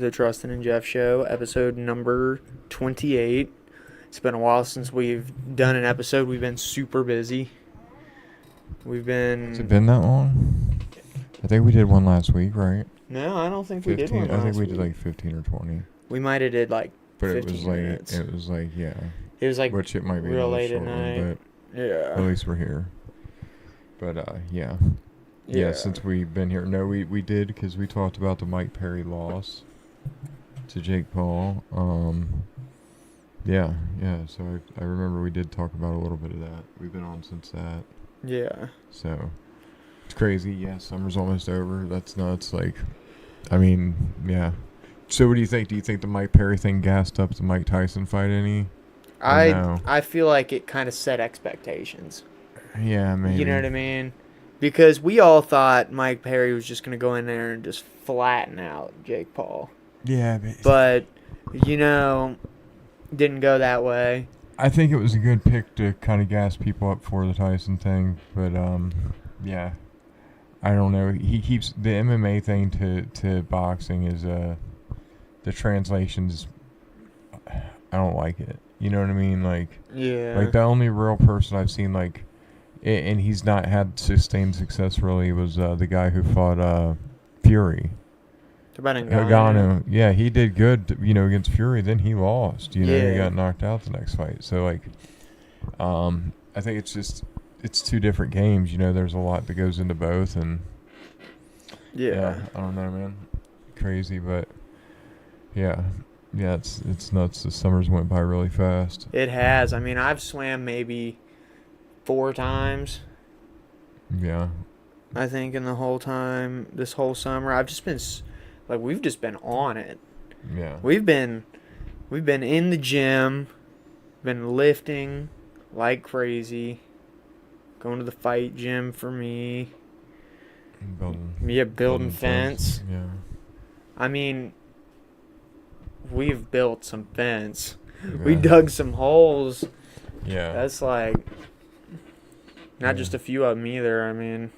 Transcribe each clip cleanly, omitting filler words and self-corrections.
the Trustin and Jeff Show, episode number 28. It's been a while since we've done an episode. We've been super busy. Has it been that long? I think we did one last week, right? No, I don't think 15, we did one last I think we week. did like 15 or 20. We might have did like But 15 minutes. It was like, yeah. It was like Which it might be real another late at short night. one, but Yeah. at least we're here. But, yeah. Yeah. Since we've been here. No, we did because we talked about the Mike Perry loss to Jake Paul. Yeah. So I remember we did talk about a little bit of that. We've been on since that. Yeah. So it's crazy. Yeah, summer's almost over. That's nuts. Like, I mean, yeah. So what do you think? Do you think the Mike Perry thing gassed up the Mike Tyson fight any? I feel like it kind of set expectations. Yeah, maybe. You know what I mean? Because we all thought Mike Perry was just going to go in there and just flatten out Jake Paul. Yeah, but didn't go that way. I think it was a good pick to kind of gas people up for the Tyson thing, but yeah, I don't know. He keeps the MMA thing to boxing is the translations. I don't like it. You know what I mean? Like, yeah, like the only real person I've seen like, and he's not had sustained success really was the guy who fought Fury. Ngannou. Yeah, he did good, against Fury. Then he lost. He got knocked out the next fight. So like, I think it's two different games. There's a lot that goes into both, and yeah, I don't know, man, crazy, but yeah, it's nuts. The summers went by really fast. It has. I mean, I've swam maybe 4 times. Yeah. I think in the whole time, this whole summer, I've just been. Like, we've just been on it. Yeah. We've been in the gym, been lifting like crazy, going to the fight gym for me. Building fence. Yeah. I mean, we've built some fence. Yeah. We dug some holes. Yeah. That's like, not just a few of them either. I mean,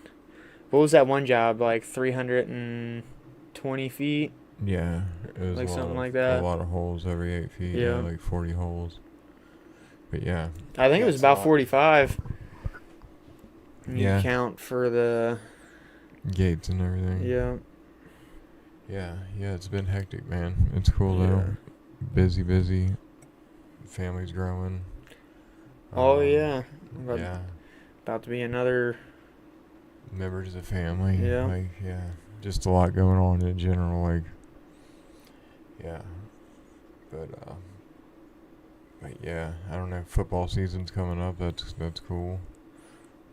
what was that one job? Like 320 feet? Yeah. It was like something like that. A lot of holes every 8 feet. Yeah. Like 40 holes. But yeah. I think it was about 45. Yeah. You count for the gates and everything. Yeah. Yeah, it's been hectic, man. It's cool though. Busy. Family's growing. Oh yeah. About to be another members of the family. Yeah. Like, yeah. Just a lot going on in general, like, yeah. But yeah, I don't know. Football season's coming up. That's cool.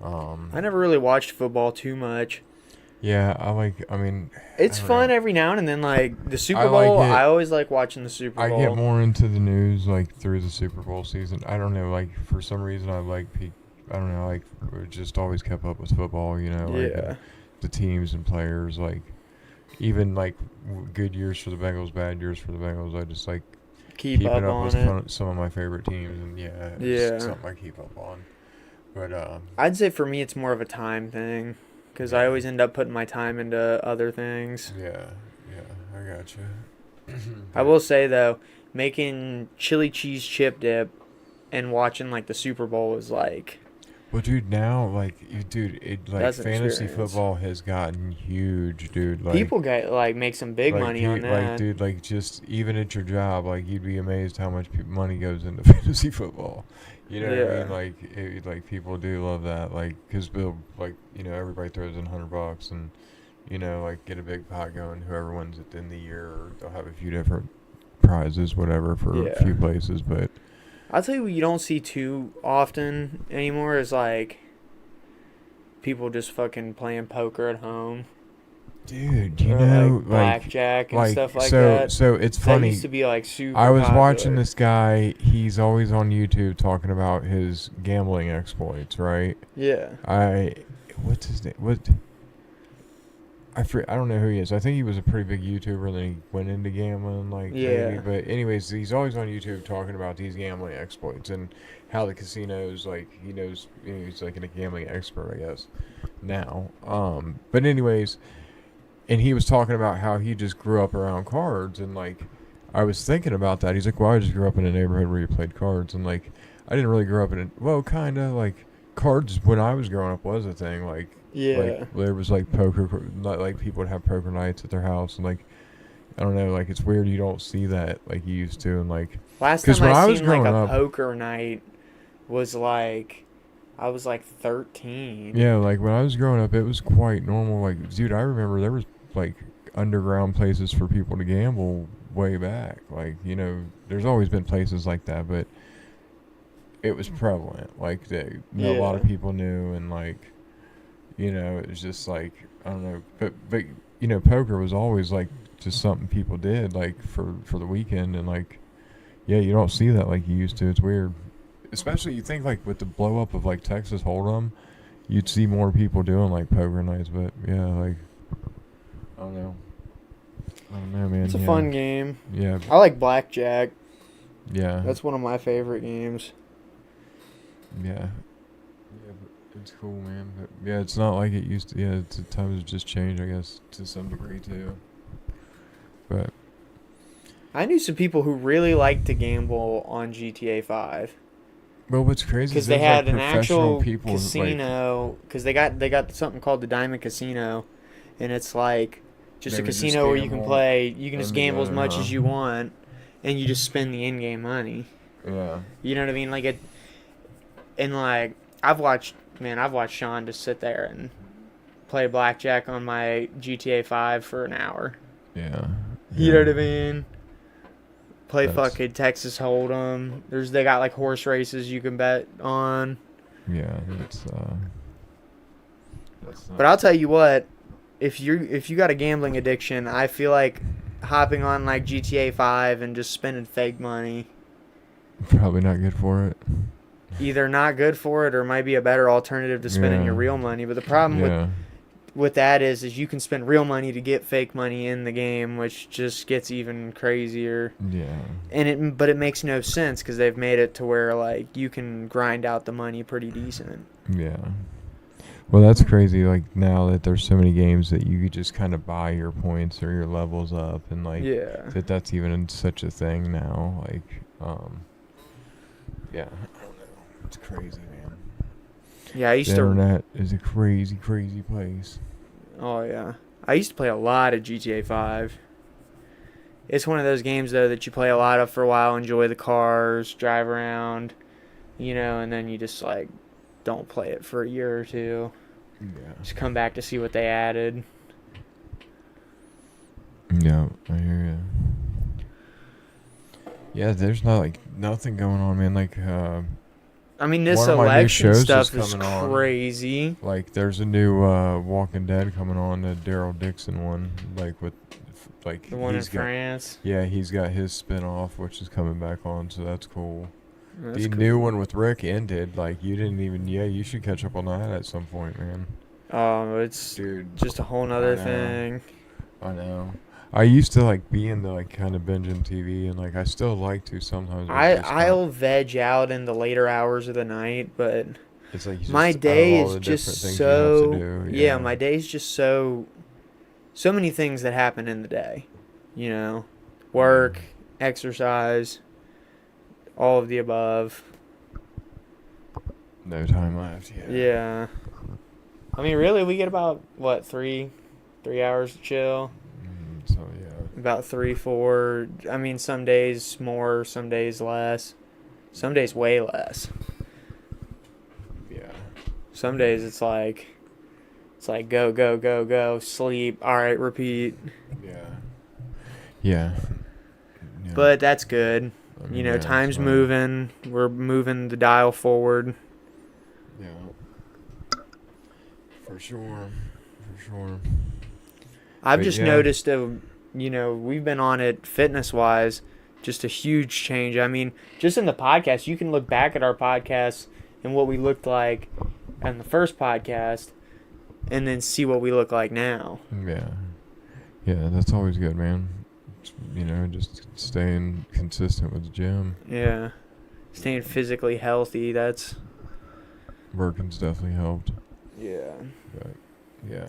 I never really watched football too much. Yeah, it's fun every now and then. Like the Super Bowl, I always like watching the Super Bowl. I get more into the news like through the Super Bowl season. I don't know, like for some reason I just always kept up with football. Like the teams and players, like even like good years for the Bengals, bad years for the Bengals. I just like keeping up with some of my favorite teams, and it's something I keep up on. But I'd say for me it's more of a time thing. Because I always end up putting my time into other things. Yeah, I gotcha. I will say, though, making chili cheese chip dip and watching, like, the Super Bowl is, like... Well, dude, now, fantasy football has gotten huge, dude. Like, people make some big money on that. Like, dude, like, just even at your job, like, you'd be amazed how much money goes into fantasy football. You know what I mean? Like people do love that, like, because everybody throws in $100 and, like, get a big pot going. Whoever wins at the end of the year, or they'll have a few different prizes, whatever, for a few places. But I'll tell you what you don't see too often anymore is, like, people just fucking playing poker at home. Dude, like blackjack and stuff like that. So it's funny. That used to be like super I was popular. watching this guy. He's always on YouTube talking about his gambling exploits, right? Yeah. What's his name? I don't know who he is. I think he was a pretty big YouTuber, and then he went into gambling, maybe. But anyways, he's always on YouTube talking about these gambling exploits and how the casinos, like, he knows, he's like a gambling expert, I guess, now. But anyways, and he was talking about how he just grew up around cards, and like I was thinking about that. He's like, well, I just grew up in a neighborhood where you played cards, and like I didn't really grow up in it. Well, kind of like cards when I was growing up was a thing. Like there was like poker, like people would have poker nights at their house, and like I don't know, like it's weird you don't see that like you used to, and like last time I seen like a poker night was like I was like 13. Yeah, like when I was growing up, it was quite normal. Like, dude, I remember there was like underground places for people to gamble way back. Like, you know, there's always been places like that, but it was prevalent. Like, a lot of people knew, and like, you know, it was just like I don't know, but you know, poker was always like just something people did like for the weekend, and like, yeah, you don't see that like you used to. It's weird. Especially, you think like with the blow up of like Texas Hold'em, you'd see more people doing like poker nights. But yeah, like I don't know, man. It's a fun game. Yeah, I like blackjack. Yeah, that's one of my favorite games. Yeah, but it's cool, man. But yeah, it's not like it used to. Yeah, times have just changed, I guess, to some degree too. But I knew some people who really liked to gamble on GTA 5. Well, what's crazy is they had like an actual people, casino, because they got something called the Diamond Casino, and it's like just a casino where you can play. You can just gamble as much as you want, and you just spend the in-game money. Yeah. You know what I mean? Like it, and like I've watched Sean just sit there and play blackjack on my GTA 5 for an hour. Yeah. You know what I mean? Play fucking Texas Hold'em. They got like horse races you can bet on. Yeah, but I'll tell you what, if you got a gambling addiction, I feel like hopping on like GTA 5 and just spending fake money. Probably not good for it. Either not good for it or might be a better alternative to spending your real money. But the problem with that is you can spend real money to get fake money in the game, which just gets even crazier. Yeah. But it makes no sense because they've made it to where like you can grind out the money pretty decent. Yeah. Well, that's crazy. Like now that there's so many games that you could just kind of buy your points or your levels up, and like that's even such a thing now. Like, yeah, I don't know. It's crazy, man. Yeah, the internet is a crazy, crazy place. Oh, yeah. I used to play a lot of GTA 5. It's one of those games, though, that you play a lot of for a while, enjoy the cars, drive around, you know, and then you just, like, don't play it for a year or two. Yeah. Just come back to see what they added. Yeah, I hear you. Yeah, there's nothing going on, man. Like, I mean, this election stuff is crazy. On. Like, there's a new Walking Dead coming on, the Daryl Dixon one, like with, like the one in France. Yeah, he's got his spinoff, which is coming back on, so that's cool. The new one with Rick ended. Like, you didn't even. Yeah, you should catch up on that at some point, man. Oh, it's just a whole nother thing. I know. I used to like be into like kind of binging TV, and like I still like to sometimes. I'll veg out in the later hours of the night, but it's like my day is just so my day is just so many things that happen in the day, you know, work, exercise, all of the above. No time left. Yeah. I mean, really, we get about what 3 hours to chill. So yeah. About 3, 4. I mean, some days more, some days less. Some days way less. Yeah. Some days it's like go, go, go, go, sleep. All right, repeat. Yeah. But that's good. I mean, you know, time's moving. We're moving the dial forward. Yeah. For sure. I've just noticed, we've been on it fitness-wise, just a huge change. I mean, just in the podcast, you can look back at our podcast and what we looked like on the first podcast and then see what we look like now. Yeah. Yeah, that's always good, man. You know, just staying consistent with the gym. Yeah. Staying physically healthy, that's... Working's definitely helped. Yeah. But, yeah.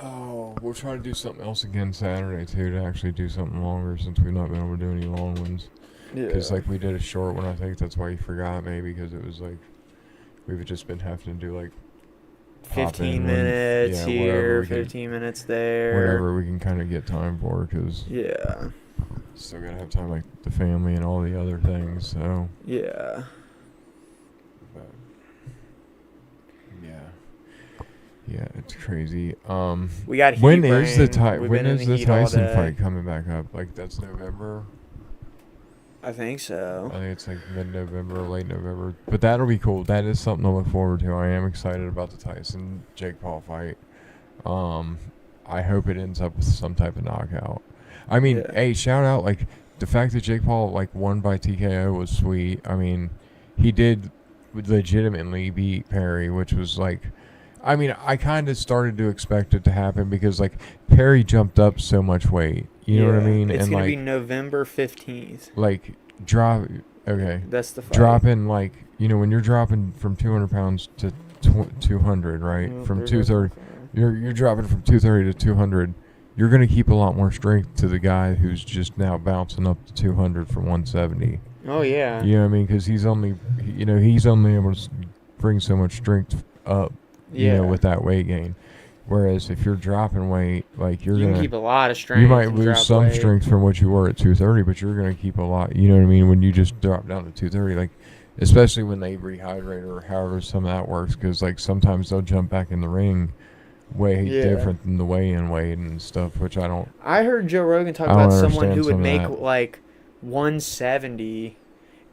Oh, we'll try to do something else again Saturday too, to actually do something longer, since we've not been able to do any long ones. Yeah. Because like we did a short one, I think that's why you forgot, maybe, because it was like we've just been having to do like 15 minutes here, 15 minutes there. Whatever we can kind of get time for, because yeah, still gotta have time, like the family and all the other things. So yeah. But yeah, it's crazy. We got heat when rain. is the We've when been in is the the heat all Tyson day. fight coming back up? Like that's November. I think so. I think it's like mid-November, late November. But that'll be cool. That is something to look forward to. I am excited about the Tyson Jake Paul fight. I hope it ends up with some type of knockout. I mean, hey, shout out, like, the fact that Jake Paul, like, won by TKO was sweet. I mean, he did legitimately beat Perry, which was, like, I mean, I kind of started to expect it to happen because, like, Perry jumped up so much weight. You know what I mean? It's going like, to be November 15th. Like, drop, okay. That's the fight. Dropping, like, you know, when you're dropping from 200 pounds to 200, right? From 230, you're dropping from 230 to 200. You're going to keep a lot more strength to the guy who's just now bouncing up to 200 from 170. Oh, yeah. You know what I mean? Because he's only able to bring so much strength up, you know, with that weight gain. Whereas if you're dropping weight, like you can keep a lot of strength. You might lose some strength from what you were at 230, but you're going to keep a lot. You know what I mean? When you just drop down to 230, like, especially when they rehydrate or however some of that works, because like sometimes they'll jump back in the ring way different than the weigh-in weight and stuff, which I don't. I heard Joe Rogan talk about someone who would make like 170,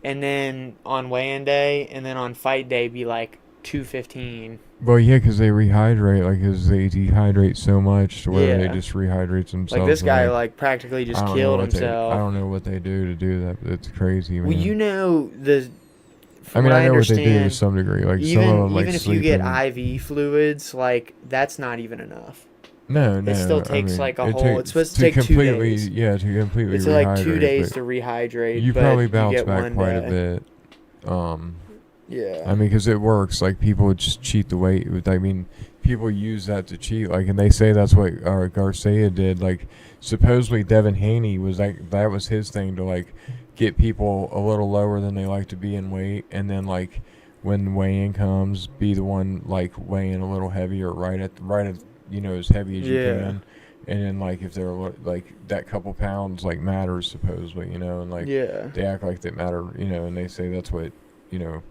and then on weigh-in day, and then on fight day be like 215. Well, yeah, because they rehydrate, like, because they dehydrate so much to where they just rehydrate themselves. Like, this guy, like, practically just killed himself. I don't know what they do that. It's crazy, man. Well, you know, I mean, I know what they do to some degree. Like, even, some of them, like, even if you get IV fluids, like, that's not even enough. No. It still takes, like, a whole... It's supposed to take 2 days. Yeah, to completely rehydrate. It's like 2 days to rehydrate, you probably bounce back quite a bit. Yeah. I mean, because it works. Like, people would just cheat the weight. I mean, people use that to cheat. Like, and they say that's what Garcia did. Like, supposedly Devin Haney was like, that was his thing to, like, get people a little lower than they like to be in weight. And then, like, when weigh-in comes, be the one, like, weighing a little heavier, right at you know, as heavy as you can. And then, like, if they're, like, that couple pounds, like, matters, supposedly, you know. And, like, they act like they matter, you know, and they say that's what, you know,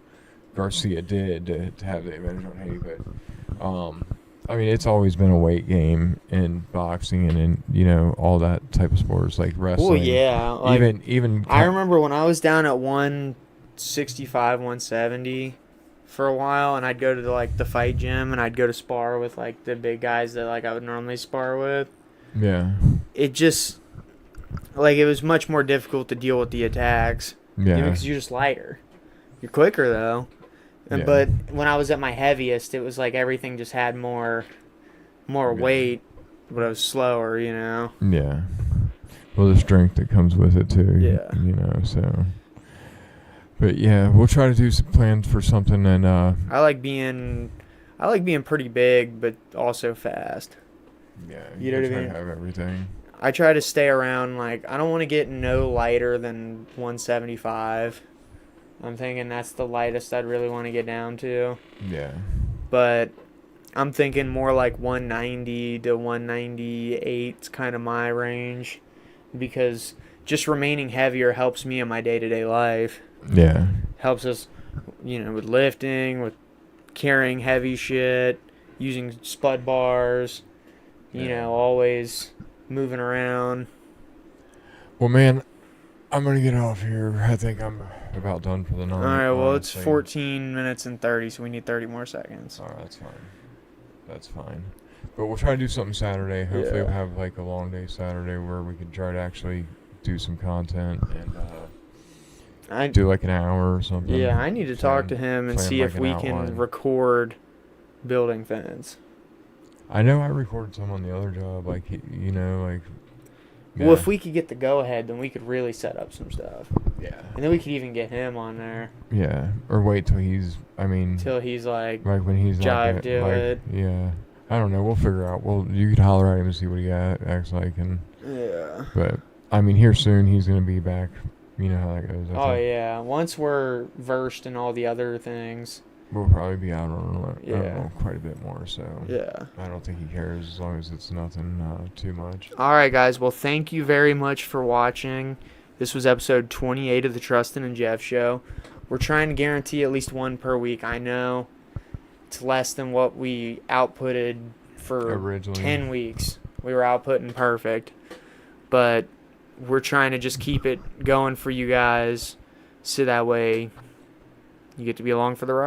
Garcia did to have the advantage on Haney, but I mean, it's always been a weight game in boxing and in, you know, all that type of sports, like wrestling. Well, yeah, like, even I remember when I was down at 165, 170 for a while, and I'd go to the fight gym and I'd go to spar with like the big guys that like I would normally spar with. Yeah. It just like it was much more difficult to deal with the attacks. Yeah. Because you're just lighter. You're quicker though. Yeah. But when I was at my heaviest, it was like everything just had more weight, but I was slower, you know? Yeah. Well, the strength that comes with it, too. Yeah. You know, so. But, yeah, we'll try to do some plans for something. And I like being pretty big, but also fast. Yeah. You know what I mean? Try to have everything. I try to stay around, like, I don't want to get no lighter than 175. I'm thinking that's the lightest I'd really want to get down to. Yeah. But I'm thinking more like 190 to 198 is kind of my range, because just remaining heavier helps me in my day-to-day life. Yeah. Helps us, you know, with lifting, with carrying heavy shit, using spud bars, you know, always moving around. Well, man, I'm going to get off here. I think I'm about done for the night. All right, well, it's 14 minutes and 30, so we need 30 more seconds. All right, that's fine. That's fine. But we'll try to do something Saturday. Hopefully we'll have, like, a long day Saturday where we can try to actually do some content and do, like, an hour or something. Yeah, I need to talk to him and see if we can record building fence. I know I recorded some on the other job, like, you know, like... Yeah. Well, if we could get the go-ahead, then we could really set up some stuff. Yeah. And then we could even get him on there. Yeah. Or wait till he's, I mean... Till he's, like when he's jive to it. Yeah. I don't know. We'll figure out. You could holler at him and see what he acts like, and Yeah. But I mean, here soon he's gonna be back. You know how that goes. I think. Yeah. Once we're versed in all the other things, we'll probably be out on Yeah. I don't know, quite a bit more. So yeah. I don't think he cares as long as it's nothing too much. All right, guys. Well, thank you very much for watching. This was episode 28 of the Trustin and Jeff Show. We're trying to guarantee at least one per week. I know it's less than what we outputted for Originally. 10 weeks. We were outputting perfect. But we're trying to just keep it going for you guys so that way you get to be along for the ride.